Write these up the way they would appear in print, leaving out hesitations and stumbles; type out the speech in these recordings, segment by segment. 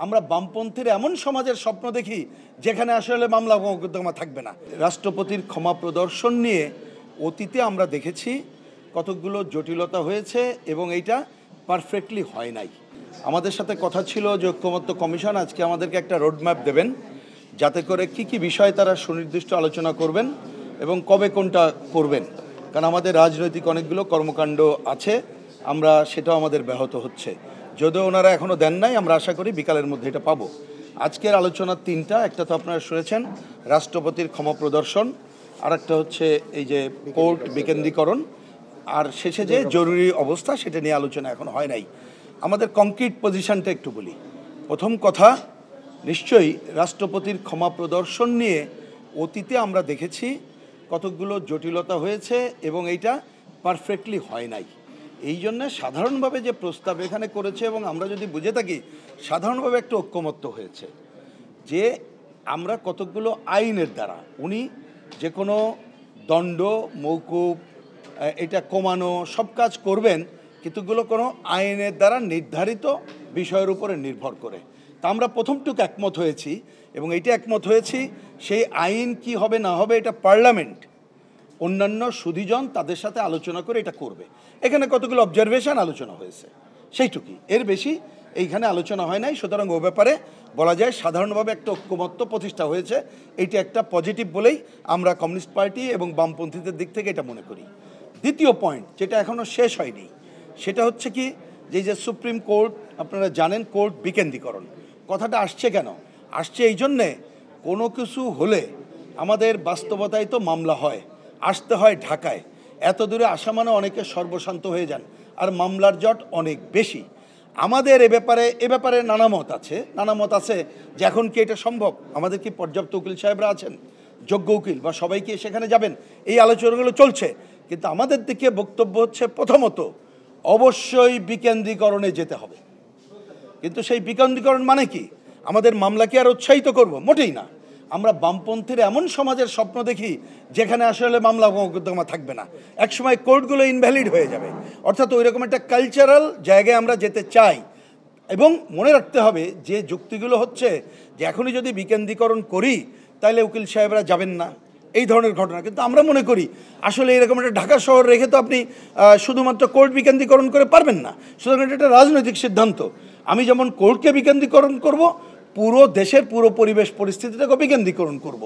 আমরা বামপন্থীর এমন সমাজের স্বপ্ন দেখি যেখানে আসলে মামলা মোকদ্দমা থাকবে না। রাষ্ট্রপতির ক্ষমা প্রদর্শন নিয়ে অতীতে আমরা দেখেছি কতকগুলো জটিলতা হয়েছে এবং এইটা পারফেক্টলি হয় নাই। আমাদের সাথে কথা ছিল যে ঐক্যমত্য কমিশন আজকে আমাদেরকে একটা রোডম্যাপ দেবেন, যাতে করে কি কি বিষয় তারা সুনির্দিষ্ট আলোচনা করবেন এবং কবে কোনটা করবেন। কারণ আমাদের রাজনৈতিক অনেকগুলো কর্মকাণ্ড আছে, আমরা সেটাও আমাদের ব্যাহত হচ্ছে। যদিও ওনারা এখনও দেন নাই, আমরা আশা করি বিকালের মধ্যে এটা পাবো। আজকের আলোচনার তিনটা, একটা তো আপনারা শুনেছেন রাষ্ট্রপতির ক্ষমা প্রদর্শন, আর একটা হচ্ছে এই যে কোর্ট বিকেন্দ্রীকরণ, আর শেষে যে জরুরি অবস্থা সেটা নিয়ে আলোচনা এখন হয় নাই। আমাদের কংক্রিট পজিশনটা একটু বলি। প্রথম কথা, নিশ্চয়ই রাষ্ট্রপতির ক্ষমা প্রদর্শন নিয়ে অতীতে আমরা দেখেছি কতকগুলো জটিলতা হয়েছে এবং এইটা পারফেক্টলি হয় নাই। এই জন্য সাধারণভাবে যে প্রস্তাব এখানে করেছে এবং আমরা যদি বুঝে থাকি সাধারণভাবে একটা ঐক্যমত্য হয়েছে যে আমরা কতকগুলো আইনের দ্বারা উনি যে কোনো দণ্ড মওকুফ এটা কমানো সব কাজ করবেন, কিন্তু কোনো আইনের দ্বারা নির্ধারিত বিষয়ের উপরে নির্ভর করে। তা আমরা প্রথমটুকু একমত হয়েছি এবং এইটা একমত হয়েছি সেই আইন কি হবে না হবে এটা পার্লামেন্ট অন্যান্য সুধীজন তাদের সাথে আলোচনা করে এটা করবে। এখানে কতগুলো অবজারভেশন আলোচনা হয়েছে, সেইটুকুই, এর বেশি এইখানে আলোচনা হয় নাই। সুতরাং ও ব্যাপারে বলা যায় সাধারণভাবে একটা ঐক্যমত্য প্রতিষ্ঠা হয়েছে। এইটা একটা পজিটিভ বলেই আমরা কমিউনিস্ট পার্টি এবং বামপন্থীদের দিক থেকে এটা মনে করি। দ্বিতীয় পয়েন্ট যেটা এখনও শেষ হয়নি, সেটা হচ্ছে কি যে সুপ্রিম কোর্ট, আপনারা জানেন কোর্ট বিকেন্দ্রীকরণ কথাটা আসছে কেন আসছে, এই জন্যে কোনো কিছু হলে আমাদের বাস্তবতায় তো মামলা হয়, আসতে হয় ঢাকায়। এত দূরে আসা মানে অনেকে সর্বশান্ত হয়ে যান, আর মামলার জট অনেক বেশি। আমাদের এ ব্যাপারে নানা মত আছে যে এখন কি এটা সম্ভব, আমাদের কি পর্যাপ্ত উকিল সাহেবরা আছেন, যোগ্য উকিল, বা সবাই কি সেখানে যাবেন, এই আলোচনাগুলো চলছে। কিন্তু আমাদের দিকে বক্তব্য হচ্ছে প্রথমত অবশ্যই বিকেন্দ্রীকরণে যেতে হবে। কিন্তু সেই বিকেন্দ্রীকরণ মানে কি, আমাদের মামলাকে আর উৎসাহিত করব? মোটেই না। আমরা বামপন্থীর এমন সমাজের স্বপ্ন দেখি যেখানে আসলে মামলা মোকদ্দমা থাকবে না, একসময় কোর্টগুলো ইনভ্যালিড হয়ে যাবে। অর্থাৎ ওই রকম একটা কালচারাল জায়গায় আমরা যেতে চাই। এবং মনে রাখতে হবে যে যুক্তিগুলো হচ্ছে যে এখনই যদি বিকেন্দ্রীকরণ করি তাহলে উকিল সাহেবরা যাবেন না, এই ধরনের ঘটনা। কিন্তু আমরা মনে করি আসলে এরকম একটা ঢাকা শহর রেখে তো আপনি শুধুমাত্র কোর্ট বিকেন্দ্রীকরণ করে পারবেন না। সুতরাং এটা একটা রাজনৈতিক সিদ্ধান্ত। আমি যেমন কোর্টকে বিকেন্দ্রীকরণ করব, পুরো দেশের পুরো পরিবেশ পরিস্থিতিটাকে বিকেন্দ্রীকরণ করব।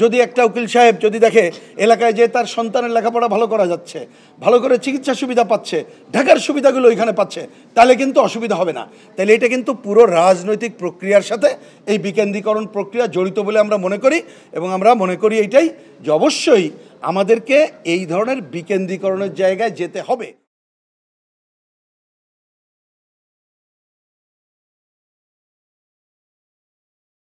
যদি একটা উকিল সাহেব যদি দেখে এলাকায় যে তার সন্তানের লেখাপড়া ভালো করা যাচ্ছে, ভালো করে চিকিৎসা সুবিধা পাচ্ছে, ঢাকার সুবিধাগুলো ওইখানে পাচ্ছে, তাহলে কিন্তু অসুবিধা হবে না। তাহলে এটা কিন্তু পুরো রাজনৈতিক প্রক্রিয়ার সাথে এই বিকেন্দ্রীকরণ প্রক্রিয়া জড়িত বলে আমরা মনে করি। এবং আমরা মনে করি এইটাই যে অবশ্যই আমাদেরকে এই ধরনের বিকেন্দ্রীকরণের জায়গায় যেতে হবে।